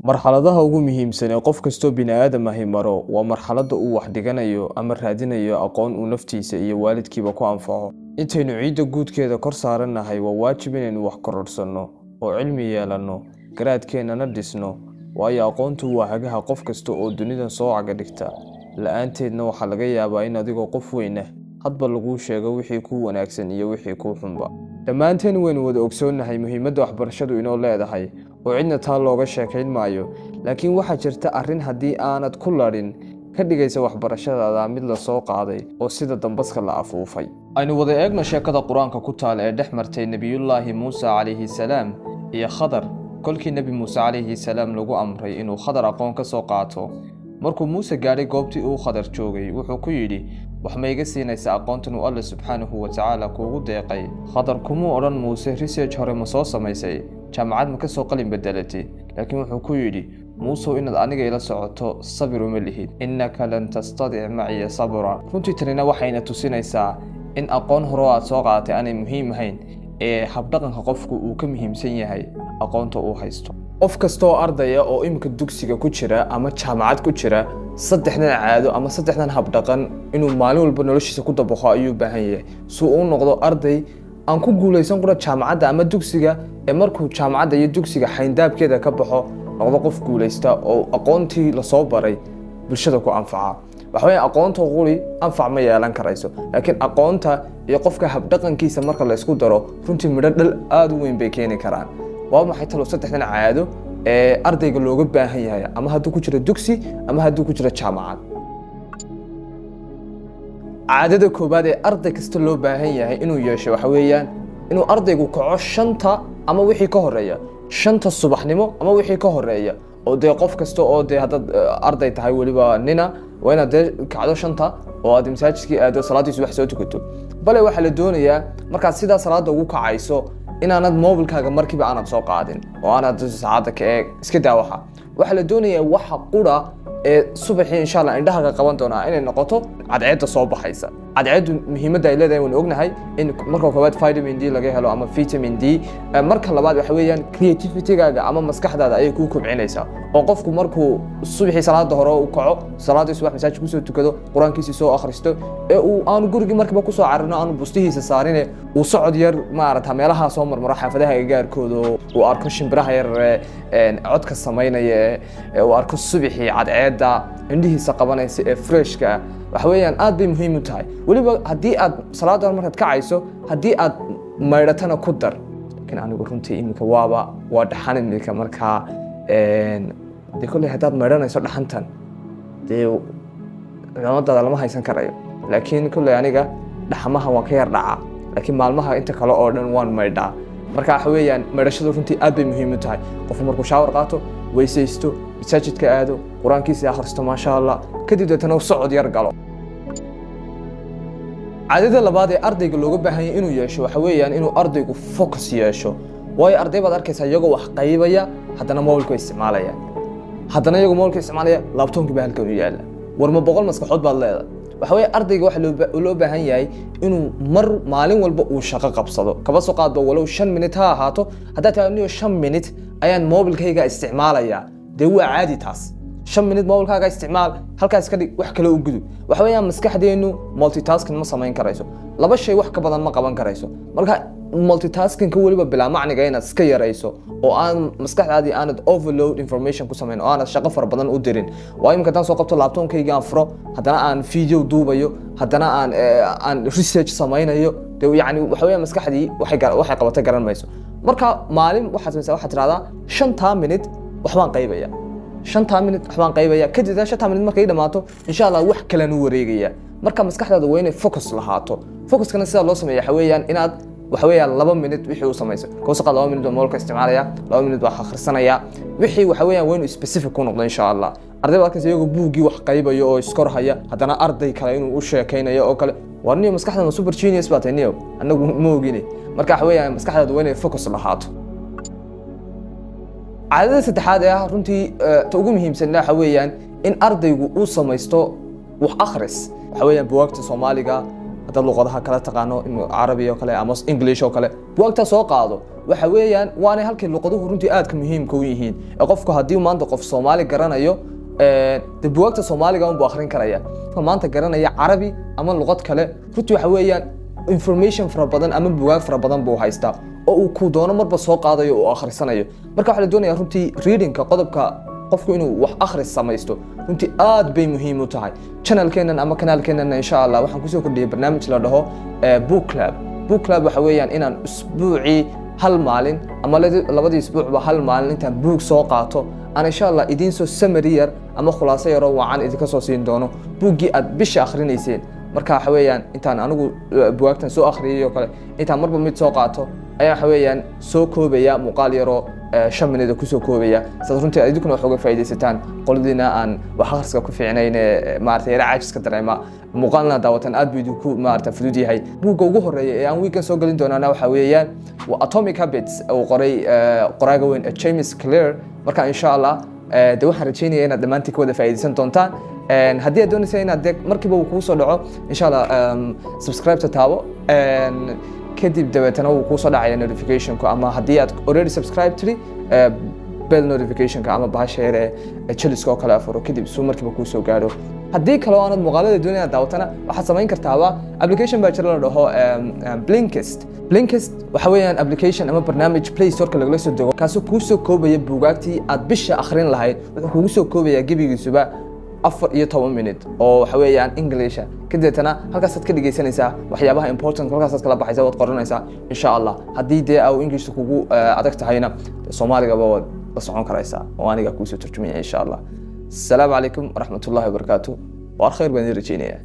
marxaladaha ugu muhiimsan ee qof kastoo bini'aadam ahi maro waa marxaladda uu wax dhiganayo ama raadinayo aqoon uu naftiisa iyo waalidkiiba ku anfaco. Intaynu ciidda guudkeeda kor saarannahay waa waajib inaynu wax kororsanno oo cilmi yeelanno, garaadkeennana dhisno, waayo aqoontu waa hagaha qof kasta oo dunidan soo caga dhigta. La'aanteedna waxaa laga yaabaa in adigoo qof weyn ah hadba laguu sheego wixii kuu wanaagsan iyo wixii kuu xunba. Dhammaanteen waynu wada ogsoonnahay muhiimadda waxbarashadu inoo leedahay oo cidna taa looga sheekayn maayo, laakiin waxaa jirta arrin haddii aanad ku ladhin ka dhigaysa waxbarashadaada mid la soo qaaday oo sida dambaska la afuufay. Aynu wada eegno sheekada qur-aanka ku taal ee dhex martay nebiyullaahi muuse calayhi salaam iyo khadar. kolkii nebi muuse calayhi salaam lagu amray inuu khadar aqoon ka soo qaato, markuu muuse gaadhay goobtii uu khadar joogay wuxuu ku yidhi, wax ma iga siinaysa aqoontan uu alle subxaanahu wa tacaala kuugu deeqay? khadar kumuu odhan muuse research hore ma soo samaysay, jaamacad ma ka soo qalin bedelatay, laakiin wuxuu ku yidhi, muusow inaad aniga ila socoto sabir uma lihid, innaka lan tastadic maciya sabra. runtii tanina waxayna tusinaysaa in aqoon hore aad soo qaadatay aanay muhiim ahayn ee habdhaqanka qofku uu ka muhiimsan yahay aqoonta uu haysto. qof kasta oo ardaya oo imika dugsiga ku jira ama jaamacad ku jira, saddexdan caado ama saddexdan habdhaqan inuu maalin walba noloshiisa ku dabaqo ayuu u baahan yahay si uu noqdo arday aan ku guulaysan qura jaamacadda ama dugsiga ee markuu jaamacadda iyo dugsiga xayndaabkeeda ka baxo noqdo qof guulaysta oo aqoontii lasoo baray bulshada ku anfaca. waxa weeye aqoonta quri anfac ma yeelan karayso, laakiin aqoonta iyo qofka habdhaqankiisa marka la isku daro runtii midho dhal aad u weyn bay keeni karaan. waa maxay talo saddexdan caado ee ardayga looga baahan yahay ama hadduu ku jiro dugsi ama hadduu ku jiro jaamacad. caadada koobaad ee arday kasta loo baahan yahay inuu yeesho waxa weeyaan inuu ardaygu kaco 5 ama wixii ka horeeya 5 subaxnimo ama wixii ka horeeya oo dee qof kasta oo dee haddaad arday tahay weliba nina waa inaad dee kacdo 5 oo aad masaajidkii aado salaadii subax soo tukato. bale waxaa la doonayaa markaad sidaa salaada ugu kacayso inaanad mobilkaaga markiiba aanad soo qaadin oo aanad saacada ka eeg iska daa waxaa la doonayaa waxa qura ee subaxii insha Allah indhahaga qaban doonaa inay noqoto cadceedda soo baxaysa. cadceeddu muhiimadda ay leedahay waan ognahay in marka koobaad vitamin D laga helo ama vitamin D, marka labaad waxa weeyaan creativity-gaaga ama maskaxdaada ayay ku kobcinaysaa oo qofku markuu subaxii salaada hore u kaco, salaadii subax masaajid ku soo tukado, quraankiisa soo akhristo ee uu aan guriga markiiba ku soo carino aan bustihiisa saarine uu socod yar maarata meelaha soo marmaro xaafadaha gaarkooda uu arko shimbiraha yar codka sameynaya ee uu arko subaxii cadceedda indhihiisa qabanaysa ee freshka. waxa weeyaan aad bay muhiim u tahay weliba haddii aad salaada markaad kacayso haddii aad maydhatana ku dar. laakiin anigu runtii imika waa dhaxan imika markaa dee kolley haddaad maydhanayso dhaxantan dee ciidamadaada lama haysan karayo, laakiin kolley aniga dhaxamaha waan ka yar dhacaa, laakiin maalmaha inta kale oo dhan waan maydhaa. marka waxa weeyaan maydhashadu runtii aad bay muhiim u tahay. qofku markuu shaawar qaato, weysaysto, masaajidka aado, quraankiisa akhristo maasha Allah, kadib deetana socod yar galo. caadada labaad ee ardayga looga baahan yahay inuu yeesho waxa weeyaan inuu ardaygu focus yeesho. waayo arday baad arkaysaa iyagoo wax qaybaya haddana mobilka isticmaalaya, haddana iyagoo mobilka isticmaalaya laptopkii baa halkan u yaala. warma 100 maskaxood baad leedahay. waxa weeye ardayga waxa loo baahan yahay inuu maalin walba uu shaqo qabsado, kaba soo qaadba walow 5 minute ha ahaato. haddaad tahay 5 minute ayaan mobilkayga isticmaalaya, dee waa caadi taas. 5 minute mobilkaaga isticmaal, halkaas ka dhig wax kale u gudub. waxa weeyaan maskaxdeenu multitasking ma samayn karayso, laba shay wax ka badan ma qaban karayso. marka multitasking ka waliba bilaa macniga inaad iska yarayso oo aan maskaxdaadii aanad overload information ku samayn oo aanad shaqo fara badan u dirin. waa imika haddaan soo qabto laptopkayga aan furo, haddana aan video duubayo, haddana aan research samaynayo, dee yacni waxa weeyaan maskaxdii waxay qabatay garan mayso. marka maalin waxaad samaysaa, waxaad tiraahdaa 5 minute waxbaan qaybaya, 5 minute waxbaan qaybaya, kadib 5 minute markay dhamaato insha Allah wax kale nu wareegaya. marka maskaxdaada waa inay focus lahaato. focuskana sida loo sameeyo waxa weeyaan inaad waxa weeyaan 2 minute wixii uu samayso koo soo qaad 2 minute oo mobilka isticmaalaya, 2 minute wax akhrisanaya, wixii waxa weeyaan waa inuu specific ku noqdo insha Allah. arday baad arkaysaa iyagoo buugii wax qaybayo oo iskor haya, haddana arday kale inuu u sheekaynayo oo kale. warniyo maskaxdaada super genius baa tahay niyo, anagu ma ogine. marka waxa weeyaan maskaxdaada waa inay focus lahaato. caadada saddexaad ee runtii ta ugu muhiimsan waxa weeyaan in ardaygu uu samaysto wax akhris. waxa weeyaan buugaagta Soomaaliga, hadda luqadaha kala taqaano carabi oo kale ama english oo kale buugta soo qaado waxa weeyaan waana halkii luqaduhu runtii aad ka muhiimka u yihiin qofku hadii maanta qof Soomaali garanayo de buugta Soomaaliga uu akhrin karaya maanta garanaya carabi ama luqad kale runtii waxa weeyaan information fara badan ama buugaag fara badan buu haystaa oo uu ku doono marba soo qaadayo oo akhrisanayo marka waxa la doonayaa runtii readingka qodobka qofku inuu wax akhris samaysto runtii aad bay muhiim u tahay channelkeenan ama kanaalkeenan insha Allah waxaan ku soo kordhiyay barnaamij la dhaho book club waxa weeyaan inaan usbuuci hal maalin ama labadii usbuucba hal maalin intaan book soo qaato aan insha Allah idin soo summary yar ama khulaaso yar oo wacan idin ka soo siin doono bookii aad bisha akhrineyseen marka waxa weeyaan intaan anigu buugtan soo akhriyay oo kale intaan marba mid soo qaato ayaa waxa weeyaan soo koobaya muuqaal yar oo 5 minute ku soo koobaya sad runtii idinku waxooga faa'iideysataan qoladiina aan wax akhriska ku fiicnayn maartay raaciska dareema muuqaalna daawatan aad buu ku maartay fudud yahay buugga ugu horeeyay ee aan weekend soo galin doonana waxa weeyaan Atomic Habits oo qoraaga weyn James Clear marka insha Allah de waxaan rajaynayaa inaad dhamaantii ka wada faa'iideysan doontaan haddii aad doonaysay inaad markiiba uu kuu soo dhaco insha Allah subscribe ta taabo kadib dabeetana uu kuu soo dhacaya notification-ku ama haddii aad already subscribe tiri bell notification-ka ama bahasheere chaliska oo kale afuro kadib soo markiiba kuu soo gaaro haddii kale oo aanad muuqaalada doonayna daawatana waxaad samayn kartaa application baa jira la dhaho Blinkist waxa weeyaan application ama barnaamij Play Store-ka lagala soo dego kaasoo kuu soo koobaya buugaagtii aad bisha akhrin lahayd wuxuu kugu soo koobaya gebigiisuba 14 minute oo waxa weeyaan English kadibna halkaas aad ka dhigeysanaysaa waxyaabaha important halkaas aad kala baxaysaa waad qoranaysaa insha Allah haddii dee aw English kugu adag tahayna Soomaaliga baad la socon karaysaa oo aniga ku soo turjumaya insha Allah السلام عليكم ورحمة الله وبركاته وخير بين الرجينية